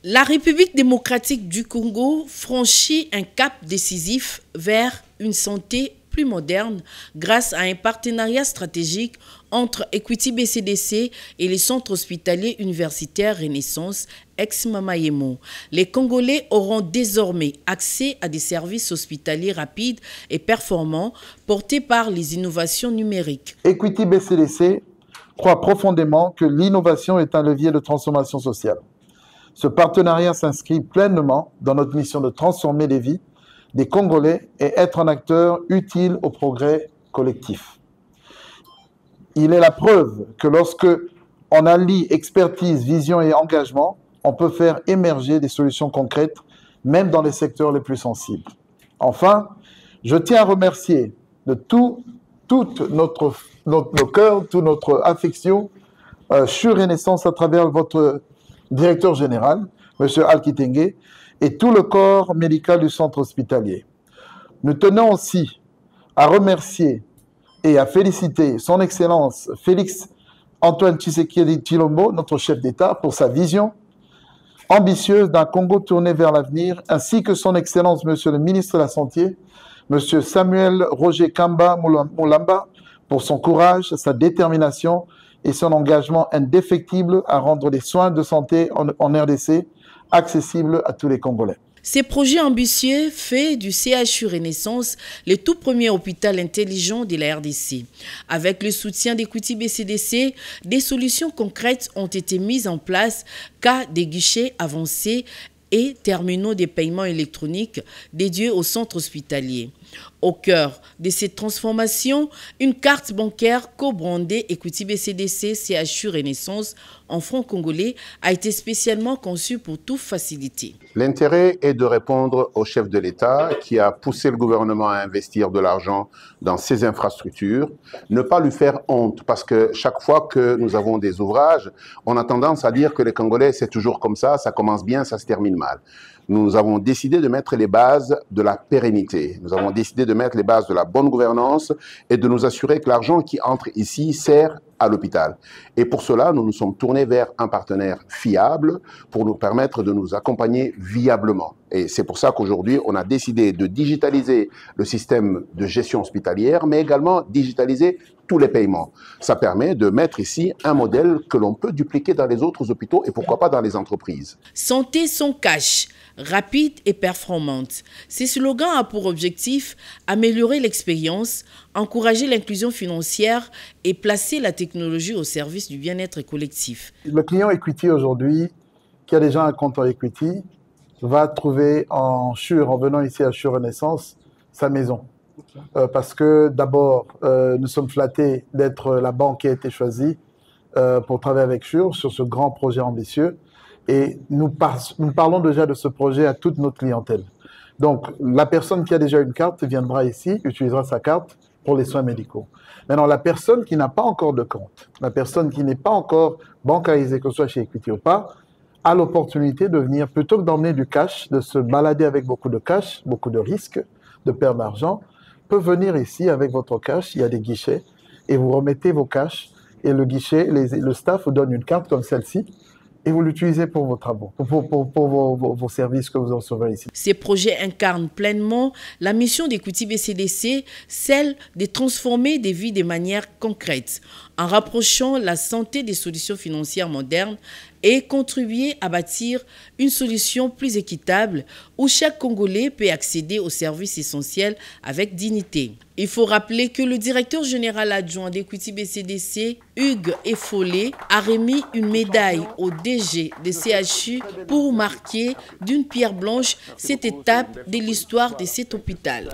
La République démocratique du Congo franchit un cap décisif vers une santé plus moderne grâce à un partenariat stratégique entre Equity BCDC et les centres hospitaliers universitaires Renaissance ex-Mamayemo. Les Congolais auront désormais accès à des services hospitaliers rapides et performants portés par les innovations numériques. Equity BCDC croit profondément que l'innovation est un levier de transformation sociale. Ce partenariat s'inscrit pleinement dans notre mission de transformer les vies des Congolais et être un acteur utile au progrès collectif. Il est la preuve que lorsque on allie expertise, vision et engagement, on peut faire émerger des solutions concrètes, même dans les secteurs les plus sensibles. Enfin, je tiens à remercier de tout notre cœur, toute notre affection sur Renaissance à travers votre directeur général, M. Al-Kitenge, et tout le corps médical du centre hospitalier. Nous tenons aussi à remercier et à féliciter son Excellence Félix Antoine Tshisekedi Tshilombo, notre chef d'État, pour sa vision ambitieuse d'un Congo tourné vers l'avenir, ainsi que son Excellence Monsieur le ministre de la Santé, Monsieur Samuel Roger Kamba Moulamba, pour son courage, sa détermination et son engagement indéfectible à rendre les soins de santé en RDC accessibles à tous les Congolais. Ces projets ambitieux fait du CHU Renaissance le tout premier hôpital intelligent de la RDC. Avec le soutien d'Equity BCDC, des solutions concrètes ont été mises en place car des guichets avancés et terminaux de paiement électroniques dédiés au centre hospitalier. Au cœur de cette transformation, une carte bancaire co-brandée Equity BCDC CHU Renaissance en francs congolais a été spécialement conçue pour tout faciliter. L'intérêt est de répondre au chef de l'État qui a poussé le gouvernement à investir de l'argent dans ces infrastructures, ne pas lui faire honte parce que chaque fois que nous avons des ouvrages, on a tendance à dire que les Congolais c'est toujours comme ça commence bien, ça se termine mal. Nous avons décidé de mettre les bases de la pérennité. Nous avons décidé de mettre les bases de la bonne gouvernance et de nous assurer que l'argent qui entre ici sert à l'hôpital. Et pour cela, nous nous sommes tournés vers un partenaire fiable pour nous permettre de nous accompagner viablement. Et c'est pour ça qu'aujourd'hui, on a décidé de digitaliser le système de gestion hospitalière, mais également digitaliser tous les paiements. Ça permet de mettre ici un modèle que l'on peut dupliquer dans les autres hôpitaux et pourquoi pas dans les entreprises. Santé sans cash, rapide et performante. Ce slogan a pour objectif améliorer l'expérience, encourager l'inclusion financière et placer la technologie au service du bien-être collectif. Le client Equity aujourd'hui, qui a déjà un compte en Equity, va trouver en venant ici à CHU Renaissance, sa maison. Parce que d'abord, nous sommes flattés d'être la banque qui a été choisie pour travailler avec CHU sur ce grand projet ambitieux. Et nous parlons déjà de ce projet à toute notre clientèle. Donc, la personne qui a déjà une carte viendra ici, utilisera sa carte pour les soins médicaux. Maintenant, la personne qui n'a pas encore de compte, la personne qui n'est pas encore bancarisée, que ce soit chez Equity ou pas, a l'opportunité de venir, plutôt que d'emmener du cash, de se balader avec beaucoup de cash, beaucoup de risques, de perte d'argent, peut venir ici avec votre cash, il y a des guichets, et vous remettez vos cash, et le guichet, le staff vous donne une carte comme celle-ci, et vous l'utilisez pour vos travaux, pour vos services que vous recevez ici. Ces projets incarnent pleinement la mission d'Equity BCDC, celle de transformer des vies de manière concrète, en rapprochant la santé des solutions financières modernes et contribuer à bâtir une solution plus équitable où chaque Congolais peut accéder aux services essentiels avec dignité. Il faut rappeler que le directeur général adjoint d'Equity BCDC, Hugues Effolé, a remis une médaille au DG de CHU pour marquer d'une pierre blanche cette étape de l'histoire de cet hôpital.